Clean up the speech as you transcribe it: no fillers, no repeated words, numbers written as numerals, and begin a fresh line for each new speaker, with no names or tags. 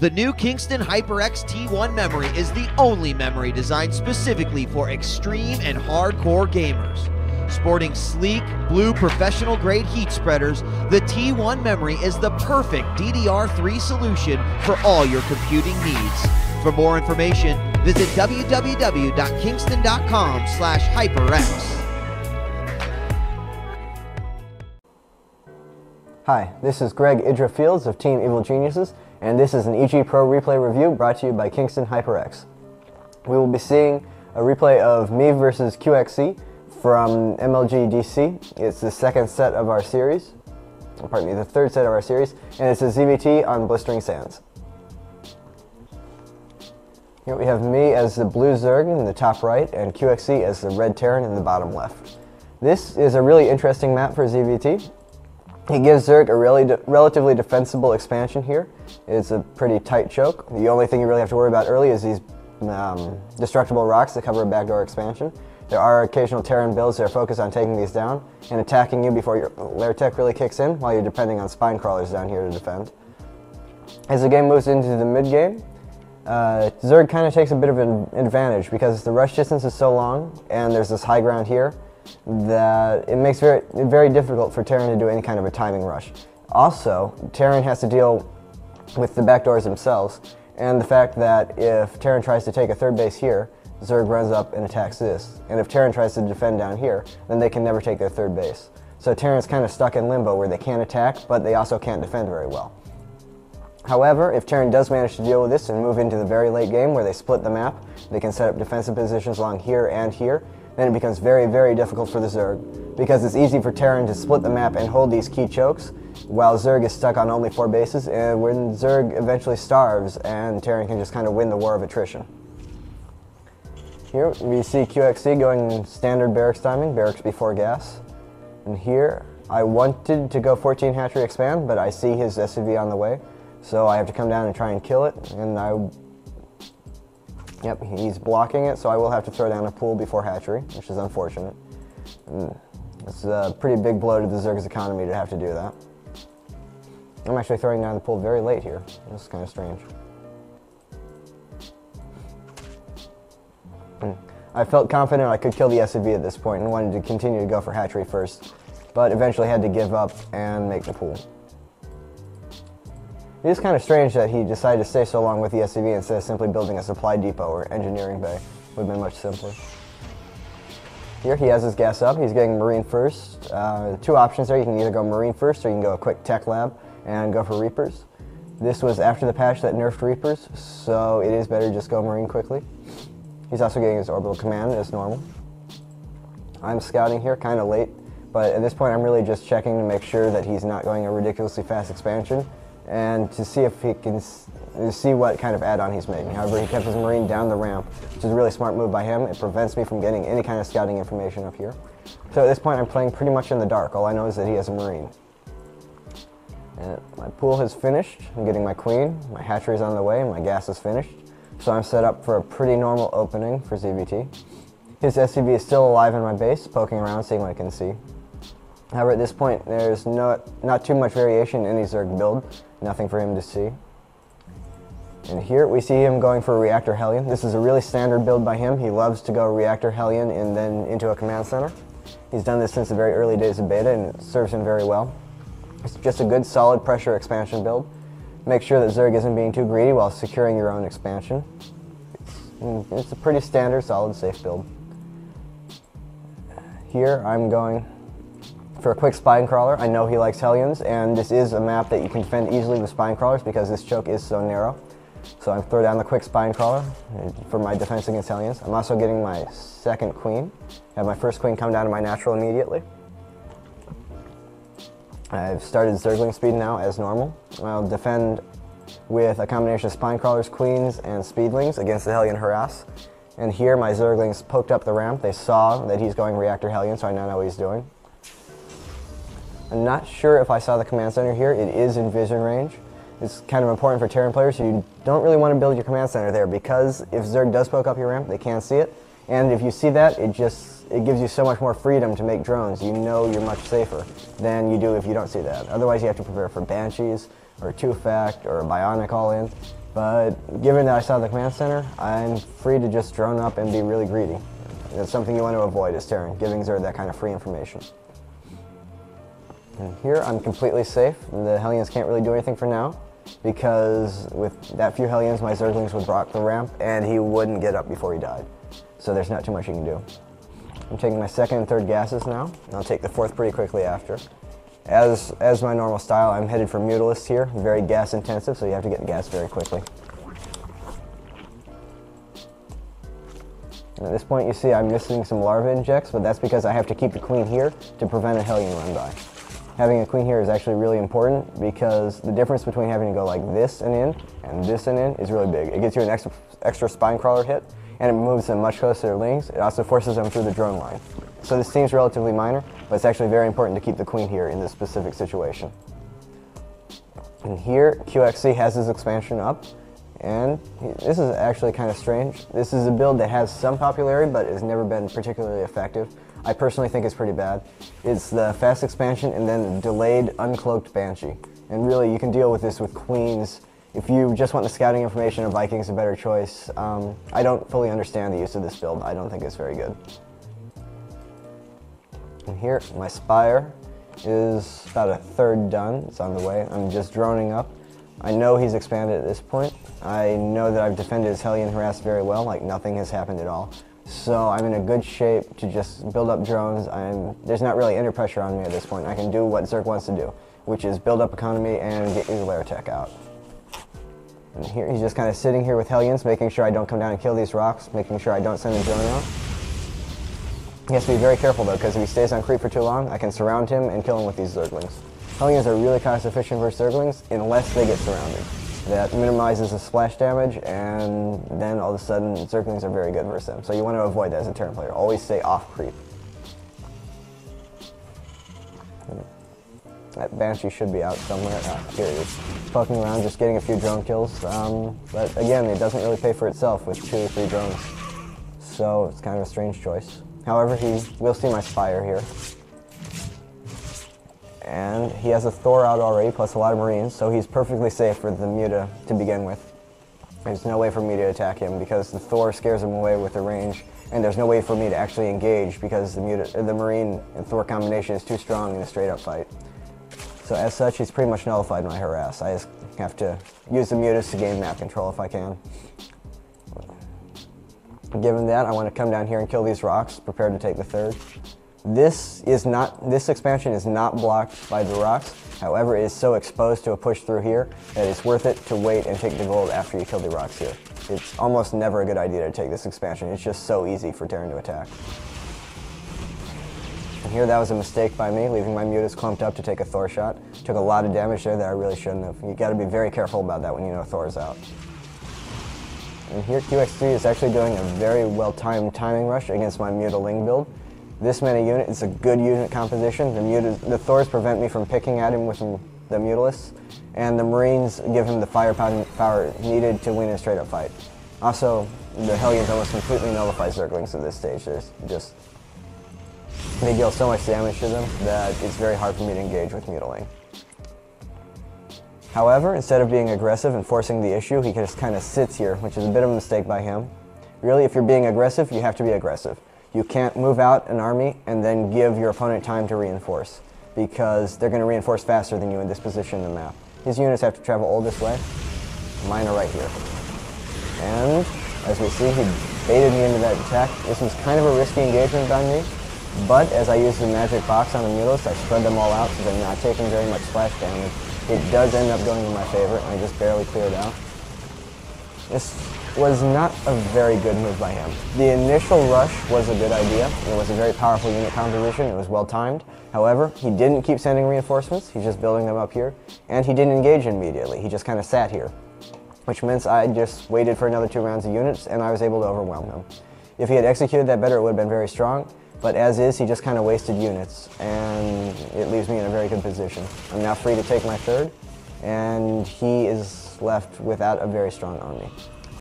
The new Kingston HyperX T1 memory is the only memory designed specifically for extreme and hardcore gamers. Sporting sleek, blue professional-grade heat spreaders, the T1 memory is the perfect DDR3 solution for all your computing needs. For more information, visit www.kingston.com/HyperX.
Hi, this is EG.IdrA Fields of Team Evil Geniuses, and this is an EG Pro replay review brought to you by Kingston HyperX. We will be seeing a replay of me versus QXC from MLG DC. It's the second set of our series, pardon me, the third set of our series, and it's a ZVT on Blistering Sands. Here we have me as the blue Zerg in the top right, and QXC as the red Terran in the bottom left. This is a really interesting map for ZVT. He gives Zerg a relatively defensible expansion here. It's a pretty tight choke. The only thing you really have to worry about early is these destructible rocks that cover a backdoor expansion. There are occasional Terran builds that are focused on taking these down and attacking you before your lair tech really kicks in, while you're depending on spine crawlers down here to defend. As the game moves into the mid game, Zerg kind of takes a bit of an advantage because the rush distance is so long and there's this high ground here that it makes it very difficult for Terran to do any kind of a timing rush. Also, Terran has to deal with the backdoors themselves and the fact that if Terran tries to take a third base here, Zerg runs up and attacks this. And if Terran tries to defend down here, then they can never take their third base. So Terran's kind of stuck in limbo where they can't attack, but they also can't defend very well. However, if Terran does manage to deal with this and move into the very late game where they split the map, they can set up defensive positions along here and here, then it becomes very, very difficult for the Zerg, because it's easy for Terran to split the map and hold these key chokes, while Zerg is stuck on only 4 bases, and when Zerg eventually starves, and Terran can just kind of win the war of attrition. Here we see QXC going standard barracks timing, barracks before gas. And here I wanted to go 14 hatchery expand, but I see his SCV on the way, so I have to come down and try and kill it, and yep, he's blocking it, so I will have to throw down a pool before hatchery, which is unfortunate. It's a pretty big blow to the Zerg's economy to have to do that. I'm actually throwing down the pool very late here. This is kind of strange. I felt confident I could kill the SCV at this point and wanted to continue to go for hatchery first, but eventually had to give up and make the pool. It is kind of strange that he decided to stay so long with the SCV instead of simply building a supply depot or engineering bay. Would have been much simpler. Here he has his gas up. He's getting Marine first. 2 options there. You can either go Marine first or you can go a quick tech lab and go for Reapers. This was after the patch that nerfed Reapers, so it is better to just go Marine quickly. He's also getting his orbital command as normal. I'm scouting here kind of late, but at this point I'm really just checking to make sure that he's not going a ridiculously fast expansion, and to see if he can see what kind of add-on he's making. However, he kept his Marine down the ramp, which is a really smart move by him. It prevents me from getting any kind of scouting information up here. So at this point I'm playing pretty much in the dark. All I know is that he has a Marine. And my pool has finished. I'm getting my queen, my hatchery is on the way, and my gas is finished. So I'm set up for a pretty normal opening for ZVT. His SCV is still alive in my base, poking around, seeing what I can see. However, at this point, there's not too much variation in his Zerg build. Nothing for him to see. And here we see him going for a Reactor Hellion. This is a really standard build by him. He loves to go Reactor Hellion and then into a command center. He's done this since the very early days of beta, and it serves him very well. It's just a good, solid pressure expansion build. Make sure that Zerg isn't being too greedy while securing your own expansion. It's a pretty standard, solid, safe build. Here I'm going for a quick spine crawler. I know he likes Hellions, and this is a map that you can defend easily with spine crawlers because this choke is so narrow. So I throw down the quick spine crawler for my defense against Hellions. I'm also getting my second queen. Have my first queen come down to my natural immediately. I've started Zergling speed now as normal. I'll defend with a combination of spine crawlers, queens, and speedlings against the Hellion harass. And here my Zerglings poked up the ramp. They saw that he's going Reactor Hellion, so I now know what he's doing. I'm not sure if I saw the command center here. It is in vision range. It's kind of important for Terran players. You don't really want to build your command center there because if Zerg does poke up your ramp, they can't see it. And if you see that, it gives you so much more freedom to make drones. You know you're much safer than you do if you don't see that. Otherwise, you have to prepare for Banshees or a 2-fact, or a bionic all-in. But given that I saw the command center, I'm free to just drone up and be really greedy. That's something you want to avoid, is Terran, giving Zerg that kind of free information. And here I'm completely safe. The Hellions can't really do anything for now, because with that few Hellions, my Zerglings would block the ramp, and he wouldn't get up before he died. So there's not too much you can do. I'm taking my second and third gases now, and I'll take the fourth pretty quickly after. As my normal style, I'm headed for Mutalisks here, very gas intensive, so you have to get the gas very quickly. And at this point you see I'm missing some larva injects, but that's because I have to keep the queen here to prevent a Hellion run by. Having a queen here is actually really important because the difference between having to go like this and this and in is really big. It gets you an extra spine crawler hit, and it moves them much closer to their lings. It also forces them through the drone line. So this seems relatively minor, but it's actually very important to keep the queen here in this specific situation. And here, QXC has his expansion up, and this is actually kind of strange. This is a build that has some popularity, but has never been particularly effective. I personally think it's pretty bad. It's the fast expansion and then delayed uncloaked Banshee. And really, you can deal with this with queens. If you just want the scouting information, a Viking's a better choice. I don't fully understand the use of this build. I don't think it's very good. And here, my Spire is about a third done. It's on the way. I'm just droning up. I know he's expanded at this point. I know that I've defended his Hellion harass very well, like nothing has happened at all. So I'm in a good shape to just build up drones. There's not really any pressure on me at this point. I can do what Zerg wants to do, which is build up economy and get your lair tech out. And here he's just kind of sitting here with Hellions, making sure I don't come down and kill these rocks, making sure I don't send a drone out. He has to be very careful though, because if he stays on creep for too long, I can surround him and kill him with these Zerglings. Hellions are really cost efficient versus Zerglings unless they get surrounded. That minimizes the splash damage, and then all of a sudden Zerglings are very good versus them. So you want to avoid that as a Terran player. Always stay off creep. That Banshee should be out somewhere. Here it is. Poking around, just getting a few drone kills. But again, it doesn't really pay for itself with 2 or 3 drones. So it's kind of a strange choice. However, he will see my Spire here. And he has a Thor out already, plus a lot of Marines, so he's perfectly safe for the Muta to begin with. There's no way for me to attack him because the Thor scares him away with the range, and there's no way for me to actually engage because the Marine and Thor combination is too strong in a straight-up fight. So as such, he's pretty much nullified my harass. I just have to use the Mutas to gain map control if I can. Given that, I want to come down here and kill these rocks, prepared to take the third. This expansion is not blocked by the rocks. However, it is so exposed to a push through here that it's worth it to wait and take the gold after you kill the rocks here. It's almost never a good idea to take this expansion. It's just so easy for Terran to attack. And here, that was a mistake by me, leaving my Mutas clumped up to take a Thor shot. Took a lot of damage there that I really shouldn't have. You got to be very careful about that when you know Thor's out. And here, QXC is actually doing a very well-timed timing rush against my Mutaling build. This many units, it's a good unit composition. The Thors prevent me from picking at him with the Mutalisks, and the Marines give him the firepower needed to win a straight-up fight. Also, the Hellions almost completely nullify Zerglings at this stage. They deal so much damage to them that it's very hard for me to engage with Mutaling. However, instead of being aggressive and forcing the issue, he just kind of sits here, which is a bit of a mistake by him. Really, if you're being aggressive, you have to be aggressive. You can't move out an army and then give your opponent time to reinforce, because they're going to reinforce faster than you in this position in the map. His units have to travel all this way. Mine are right here. And as we see, he baited me into that attack. This was kind of a risky engagement by me, but as I use the magic box on the Mutalisks, I spread them all out so they're not taking very much splash damage. It does end up going in my favor, and I just barely cleared out. This was not a very good move by him. The initial rush was a good idea. It was a very powerful unit composition. It was well timed. However, he didn't keep sending reinforcements. He's just building them up here. And he didn't engage immediately. He just kind of sat here, which meant I just waited for another 2 rounds of units, and I was able to overwhelm him. If he had executed that better, it would have been very strong. But as is, he just kind of wasted units, and it leaves me in a very good position. I'm now free to take my third, and he is left without a very strong army.